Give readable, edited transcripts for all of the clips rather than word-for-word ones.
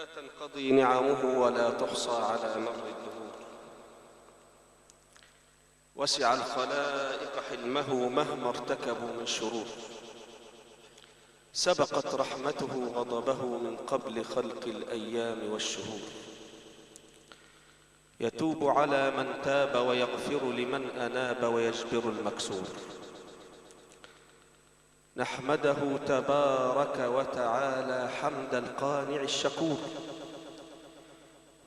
لا تنقضي نعمه ولا تحصى على مر الدهور. وسع الخلائق حلمه مهما ارتكبوا من شرور. سبقت رحمته غضبه من قبل خلق الأيام والشهور. يتوب على من تاب ويغفر لمن أناب ويجبر المكسور. نحمده تبارك وتعالى حمد القانع الشكور،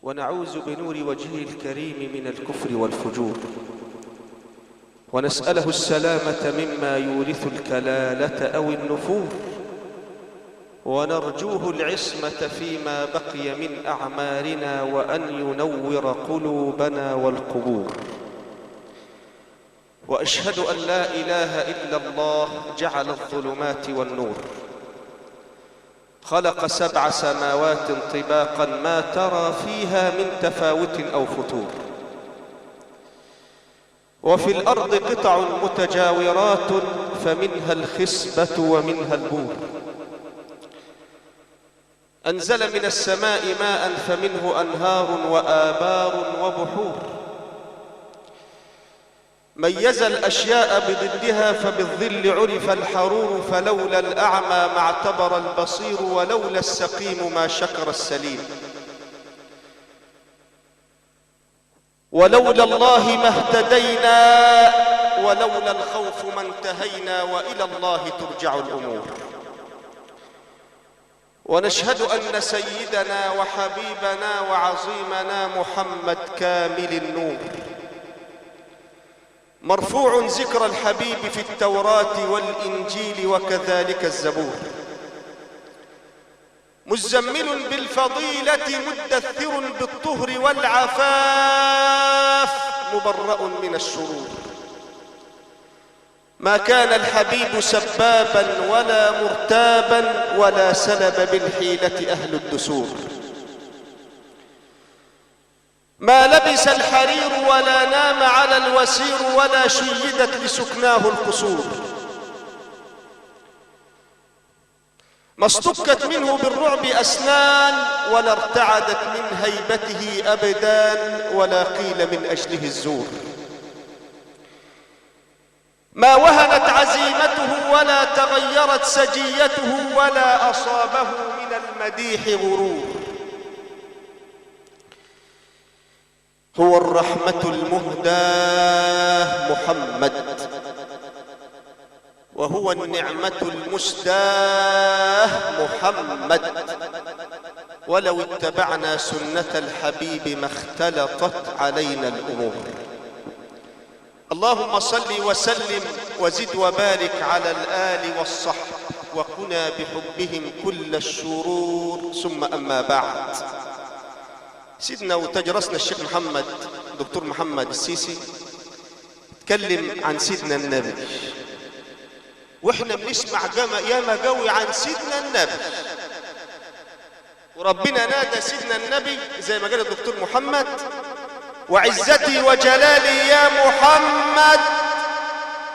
ونعوذ بنور وجهه الكريم من الكفر والفجور، ونسأله السلامة مما يورث الكلالة أو النفور، ونرجوه العصمة فيما بقي من أعمارنا، وأن ينور قلوبنا والقبور. وأشهد أن لا إله إلا الله جعل الظلمات والنور. خلق 7 سماوات طباقا ما ترى فيها من تفاوت أو فتور. وفي الأرض قطع متجاورات فمنها الخسبة ومنها البور. أنزل من السماء ماء فمنه أنهار وآبار وبحور. ميز الأشياء بضدها فبالظل عرف الحرور. فلولا الأعمى ما اعتبر البصير، ولولا السقيم ما شكر السليم. ولولا الله ما اهتدينا، ولولا الخوف ما انتهينا، وإلى الله ترجع الأمور. ونشهد أن سيدنا وحبيبنا وعظيمنا محمد كامل النور، مرفوع ذكر الحبيب في التوراة والإنجيل وكذلك الزبور. مزمل بالفضيلة مدثر بالطهر والعفاف، مبرأ من الشرور. ما كان الحبيب سبابا ولا مرتابا، ولا سلب بالحيلة أهل الدسور. ما لبس الحرير ولا نام على الوسير، ولا شيدت لسكناه القصور. ما استكت منه بالرعب أسنان، ولا ارتعدت من هيبته أبدان، ولا قيل من أجله الزور. ما وهنت عزيمته ولا تغيرت سجيته، ولا أصابه من المديح غرور. هو الرحمة المهداة محمد، وهو النعمة المسداة محمد. ولو اتبعنا سنة الحبيب ما اختلطت علينا الأمور. اللهم صل وسلم وزد وبارك على الآل والصحب، وقنا بحبهم كل الشرور. ثم أما بعد، سيدنا وتجرسنا الشيخ محمد دكتور محمد السيسي تكلم عن سيدنا النبي، واحنا بنسمع ياما قوي عن سيدنا النبي، وربنا نادى سيدنا النبي زي ما قال الدكتور محمد: وعزتي وجلالي يا محمد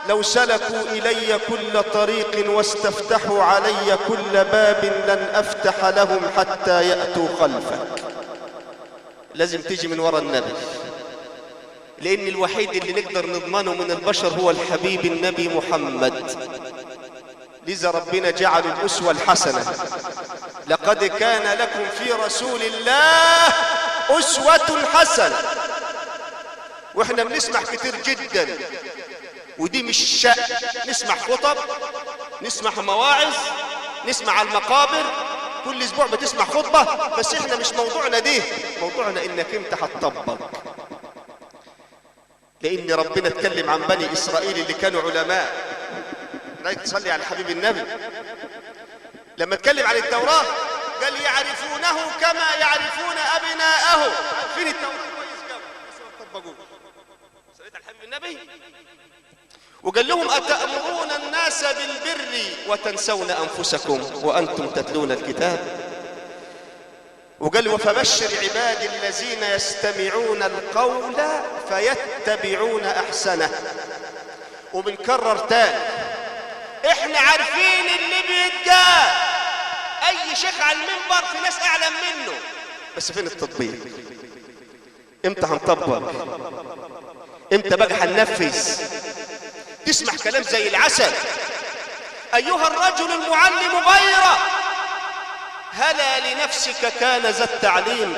لو سلكوا إلي كل طريق واستفتحوا علي كل باب لن أفتح لهم حتى يأتوا خلفك. لازم تيجي من وراء النبي، لأن الوحيد اللي نقدر نضمنه من البشر هو الحبيب النبي محمد. لذا ربنا جعل الأسوة الحسنة: لقد كان لكم في رسول الله أسوة حسنة. واحنا بنسمع كتير جدا، ودي مش شأن، نسمع خطب، نسمع مواعظ، نسمع على المقابر، كل اسبوع بتسمع خطبة. بس احنا مش موضوعنا دي، موضوعنا انك انت هتطبق. لان ربنا اتكلم عن بني اسرائيل اللي كانوا علماء. رايك تصلي على حبيب النبي لما اتكلم عن التوراة قال: يعرفونه كما يعرفون ابناءهم. عارفين التوراة كويس قوي بس ما تطبقوش. صليت على حبيب النبي وقال لهم: أتأمرون الناس بالبر وتنسون أنفسكم وأنتم تتلون الكتاب. وقال: وفبشر عبادي الذين يستمعون القول فيتبعون أحسنه. وبنكرر تاني، احنا عارفين اللي بيتقال اي شيخ على المنبر في ناس اعلم منه، بس فين التطبيق؟ امتى هنطبق؟ امتى بقى هننفذ؟ تسمع كلام زي العسل: ايها الرجل المعلم غيره، هلا لنفسك كان ذا التعليم،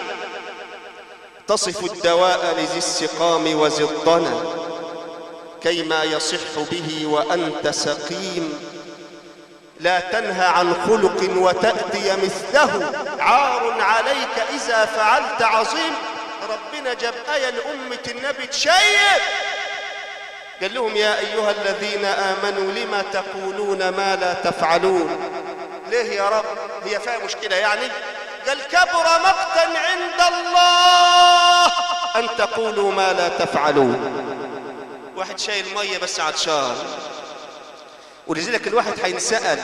تصف الدواء لذي السقام وذي الضنا، كيما يصح به وأنت سقيم، لا تنهى عن خلق وتأتي مثله، عار عليك إذا فعلت عظيم. ربنا جاب آية لأمة النبي تشيب، قال لهم: يا أيها الذين آمنوا لما تقولون ما لا تفعلون. ليه يا رب؟ هي فيها مشكلة يعني؟ قال: كبر مقتا عند الله أن تقولوا ما لا تفعلون. واحد شايل مية بس عطشان، ولذلك الواحد هينسأل،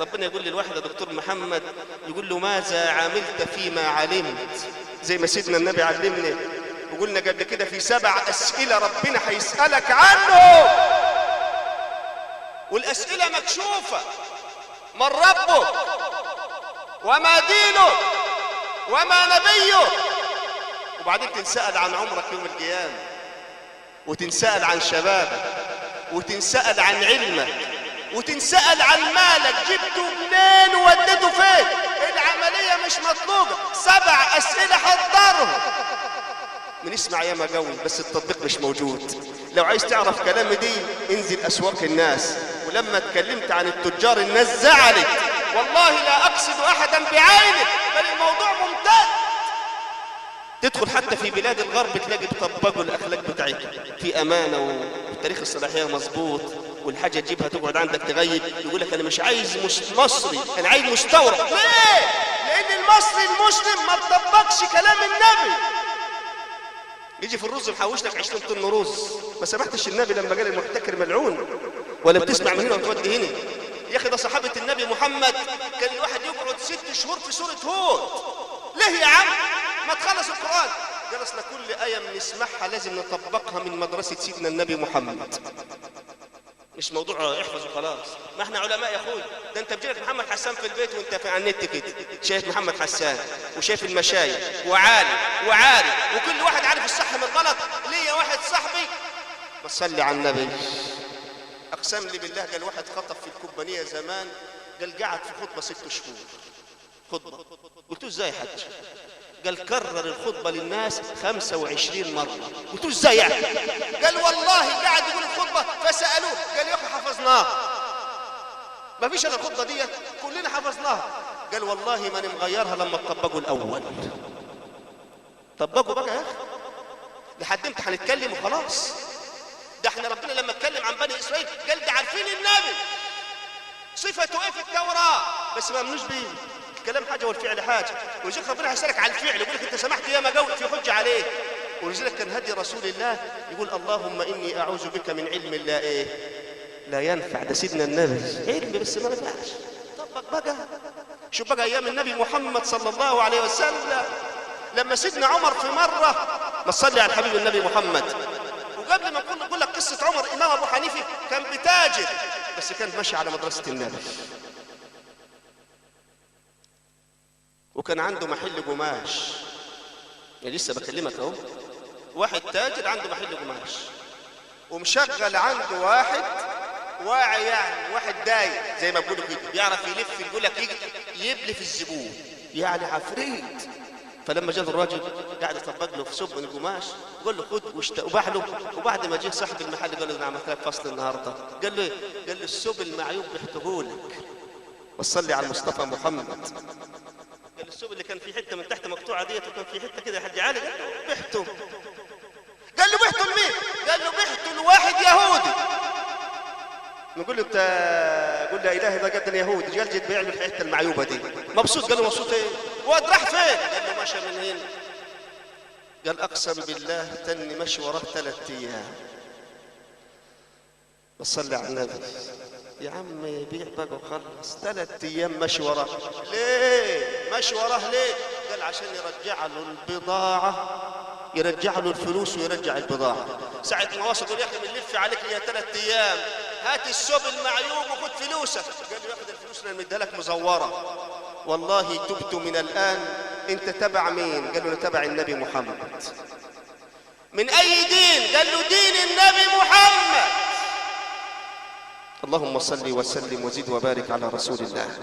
ربنا يقول للواحد: يا دكتور محمد، يقول له: ماذا عملت فيما علمت؟ زي ما سيدنا النبي علمنا وقلنا قبل كده في 7 أسئلة ربنا هيسألك عنه، والأسئلة مكشوفة: من ربك؟ وما دينك؟ وما نبيك؟ وبعدين تنسأل عن عمرك يوم القيامة، وتنسأل عن شبابك، وتنسأل عن علمك، وتنسأل عن مالك جبته منين ووديته فين. العملية مش مطلوبة، 7 أسئلة حضرهم. بنسمع ياما قوي بس التطبيق مش موجود. لو عايز تعرف كلام دين انزل أسواق الناس. ولما اتكلمت عن التجار الناس زعلت، والله لا أقصد أحدا بعينه، بل الموضوع ممتد. تدخل حتى في بلاد الغرب تلاقي بيطبقوا الأخلاق بتاعتهم في أمانة والتاريخ الصلاحية مظبوط، والحاجة تجيبها تقعد عندك تغيب، يقول لك: أنا مش عايز مصري، أنا عايز مستورد. ليه؟ لأن المصري المسلم ما تطبقش كلام النبي. يجي في الرز محوش لك 20 طن رز، ما سمحتش النبي لما قال المحتكر ملعون، ولا بتسمع من هنا وتودي هنا. يا أخي ده صحابة النبي محمد كان الواحد يقعد 6 شهور في سورة هود. ليه يا عم؟ ما تخلص القرآن. قال: أصل كل آية بنسمعها لازم نطبقها من مدرسة سيدنا النبي محمد، مش موضوع احفظ وخلاص. ما احنا علماء يا اخوي. ده انت بيجيلك محمد حسان في البيت وانت على النت كده شايف محمد حسان وشايف المشايخ وعالم وعارف، وكل واحد عارف الصح من الغلط. ليا واحد صاحبي بصلي على النبي اقسم لي بالله، قال واحد خطب في الكوبانيه زمان، قال قعد في خطبه 6 شهور خطبه. قلت له: ازاي يا حاج؟ قال: كرر الخطبة للناس 25 مرة. قلت له: ازاي يعني؟ قال: والله قاعد يقول الخطبة فسألوه، قال: يا اخي حفظناها، ما فيش انا الخطبة دي كلنا حفظناها. قال: والله ما نمغيرها لما تطبقوا الأول. طبقوا بقى يا اخي، لحد امتى هنتكلم وخلاص؟ ده احنا ربنا لما اتكلم عن بني إسرائيل قال: ده عارفين النبي صفته ايه في التوراة بس ما امنوش بيه. الكلام حاجة والفعل حاجة، ولذلك ربنا هيسألك على الفعل، يقول لك: انت سمحت يا ما جاوب في حجة عليك. ولذلك كان هدي رسول الله يقول: اللهم إني أعوذ بك من علم لا إيه لا ينفع. ده سيدنا النبي علم بس ما نفعش. طبق بقى. شوف بقى أيام النبي محمد صلى الله عليه وسلم لما سيدنا عمر في مرة، ما تصلي على الحبيب النبي محمد. وقبل ما نقول لك قصة عمر، إمام أبو حنيفة كان بتاجر بس كان ماشي على مدرسة النبي، وكان عنده محل قماش. يعني لسه بكلمك اهو، واحد تاجر عنده محل قماش ومشغل عنده واحد واعي، يعني واحد دايق زي ما بيقولوا كده، بيعرف يلف، يقول لك يبلف الزبون، يعني عفريت. فلما جاء الراجل قاعد يطبق له في سب من القماش، قال له: خد، وباع له. وبعد ما جه صاحب المحل قال له: انا عملت لك فصل النهارده. قال له: قال له: السب المعيوب بيحتهولك. وصلي على المصطفى محمد. قال: السوق اللي كان في حته من تحت مقطوعه ديت وكان في حته كده يا حاج علي. قال له: بحته. قال له: بحته لمين؟ قال له: بحته لواحد يهودي. نقول له: انت قول لا اله الا الله، قد يهودي قال: جيت بيع له الحته المعيوبه دي. مبسوط. قال له: مبسوط ايه؟ واد راح فين؟ قال له: مشى من هنا. قال: اقسم بالله تني مشي وراه 3 ايام. وصلي على النبي. يا عم يبيع بقى وخلص. 3 ايام ماشي وراه. ليه ماشي وراه؟ ليه؟ قال: عشان يرجع له البضاعة، يرجع له الفلوس ويرجع البضاعة. ساعة ما وصل يقول: يا اخي بنلف عليك يا 3 ايام، هات السوب المعيوب وخد فلوسك. قال له: ياخد الفلوس اللي مديها لك مزورة. والله تبت من الآن. انت تبع مين؟ قال له انا تبع النبي محمد. من اي دين؟ قال له دين النبي محمد. اللهم صل وسلم وزد وبارك على رسول الله.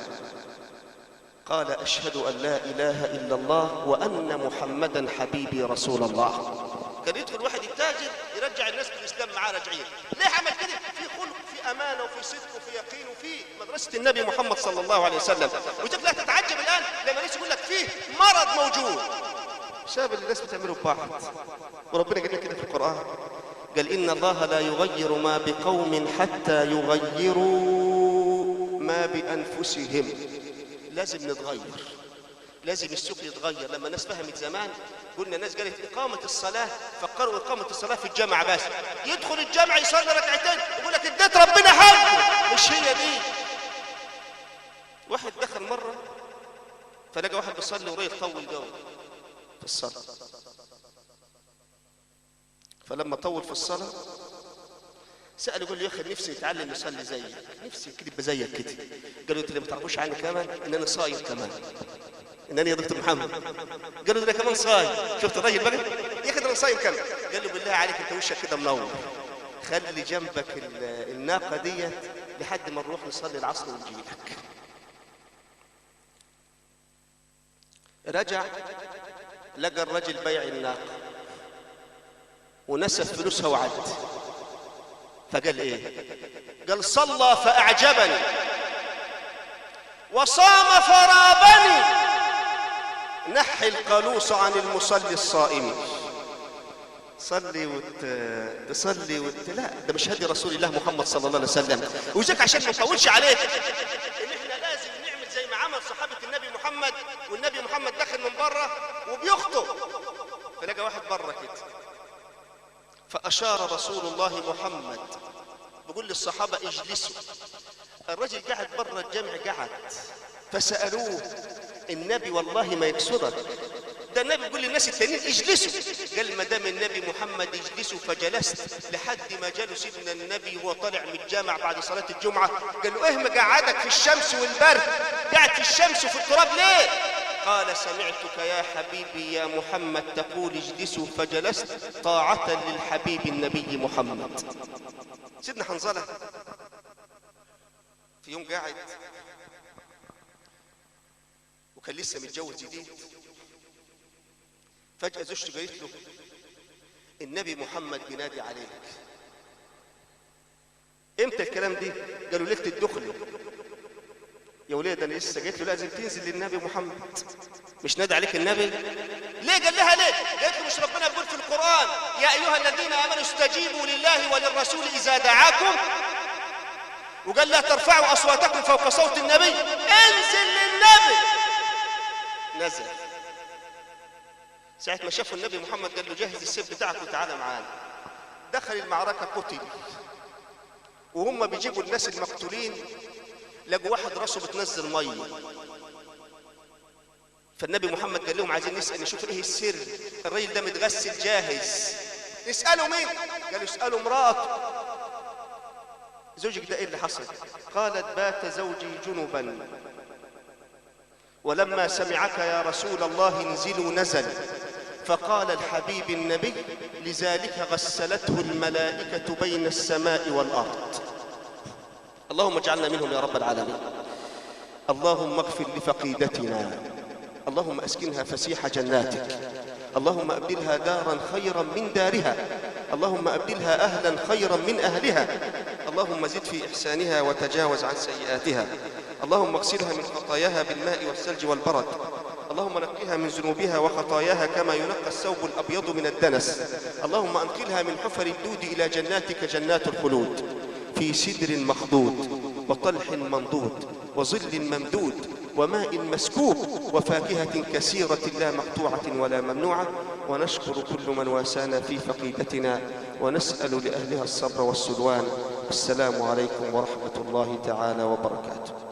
قال اشهد ان لا اله الا الله وان محمدا حبيبي رسول الله. كان يدخل واحد التاجر يرجع الناس بالاسلام معاه راجعين. ليه عمل كده؟ في خلق، في امانه، وفي صدق، وفي يقين، وفي مدرسه النبي محمد صلى الله عليه وسلم. وجدك لا تتعجب الان لما الناس يقول لك فيه مرض موجود بسبب اللي الناس بتعمله ببعض. وربنا قال لنا كده في القران، قال ان الله لا يغير ما بقوم حتى يغيروا ما بانفسهم. لازم نتغير، لازم السوق يتغير. لما الناس فهمت زمان، قلنا الناس قالت إقامة الصلاة، فكروا إقامة الصلاة في الجامعة بس. يدخل الجامعة يصلي ركعتين يقول لك اديت ربنا حقه. مش هي دي. واحد دخل مرة فلقى واحد بيصلي وراه يطول جو في الصلاة، فلما طول في الصلاة سأل يقول له يا أخي نفسي نتعلم نصلي زيك، نفسي كده يبقى زيك كده. قالوا أنت اللي ما تعرفوش عني كمان إن أنا صايم كمان، إن أنا يا دكتور محمد. قالوا أنا كمان صايم. شفت الراجل بقى يا أخي أنا صايم كمان. قال له بالله عليك أنت وشك كده منور، خلي جنبك الناقة ديت لحد ما نروح نصلي العصر ونجيلك. رجع لقى الرجل بيع الناقة ونسف فلوسها وعد. فقال ايه؟ قال صلى فأعجبني وصام فرابني، نحي القالوس عن المصلي الصائم. صلي تصلي لا، ده مش هدي رسول الله محمد صلى الله عليه وسلم. وجاك عشان ما نطولش عليك ان احنا لازم نعمل زي ما عمل صحابة النبي محمد. والنبي محمد داخل من بره وبيخطب، فلقى واحد بره كده، فأشار رسول الله محمد بيقول للصحابة اجلسوا. الرجل قاعد بره الجامع قاعد، فسألوه النبي والله ما يقصدك، ده النبي بيقول للناس التانيين اجلسوا. قال ما دام النبي محمد اجلسوا فجلست، لحد ما جاله سيدنا النبي وهو طالع من الجامع بعد صلاة الجمعة. قال له ايه مقعدك في الشمس والبرد، قاعد في الشمس وفي التراب ليه؟ قال سمعتك يا حبيبي يا محمد تقول اجلسوا فجلست طاعة للحبيب النبي محمد. سيدنا حنظلة في يوم قاعد وكان لسه متجوز جديد، فجأة زوجته قالت له النبي محمد بينادي عليك. امتى الكلام دي؟ قالوا ليلة الدخل. يا ولاد انا لسه قالت له لازم تنزل للنبي محمد، مش نادي عليك النبي ليه؟ قال لها ليه؟ قالت له مش ربنا بيقول في القرآن يا ايها الذين امنوا استجيبوا لله وللرسول اذا دعاكم، وقال لا ترفعوا اصواتكم فوق صوت النبي، انزل للنبي. نزل. ساعة ما شافوا النبي محمد قال له جهز السيف بتاعك وتعالى معانا. دخل المعركة قتل، وهم بيجيبوا الناس المقتولين لقوا واحد راسه بتنزل ميه. فالنبي محمد قال لهم عايزين نسأل نشوف ايه السر، الراجل ده متغسل جاهز. نسأله مين؟ قالوا اسألوا مراته. زوجك ده ايه اللي حصل؟ قالت بات زوجي جنبا ولما سمعك يا رسول الله انزلوا نزل، فقال الحبيب النبي لذلك غسلته الملائكة بين السماء والأرض. اللهم اجعلنا منهم يا رب العالمين. اللهم اغفر لفقيدتنا، اللهم اسكنها فسيح جناتك، اللهم ابدلها دارا خيرا من دارها، اللهم ابدلها اهلا خيرا من اهلها، اللهم زد في احسانها وتجاوز عن سيئاتها، اللهم اغسلها من خطاياها بالماء والثلج والبرد، اللهم نقها من ذنوبها وخطاياها كما ينقى الثوب الابيض من الدنس، اللهم انقلها من حفر الدود الى جناتك جنات الخلود في سدر مخضود وطلح منضود وظل ممدود وماء مسكوب وفاكهة كثيرة لا مقطوعة ولا ممنوعة. ونشكر كل من واسانا في فقيدتنا ونسأل لأهلها الصبر والسلوان. السلام عليكم ورحمة الله تعالى وبركاته.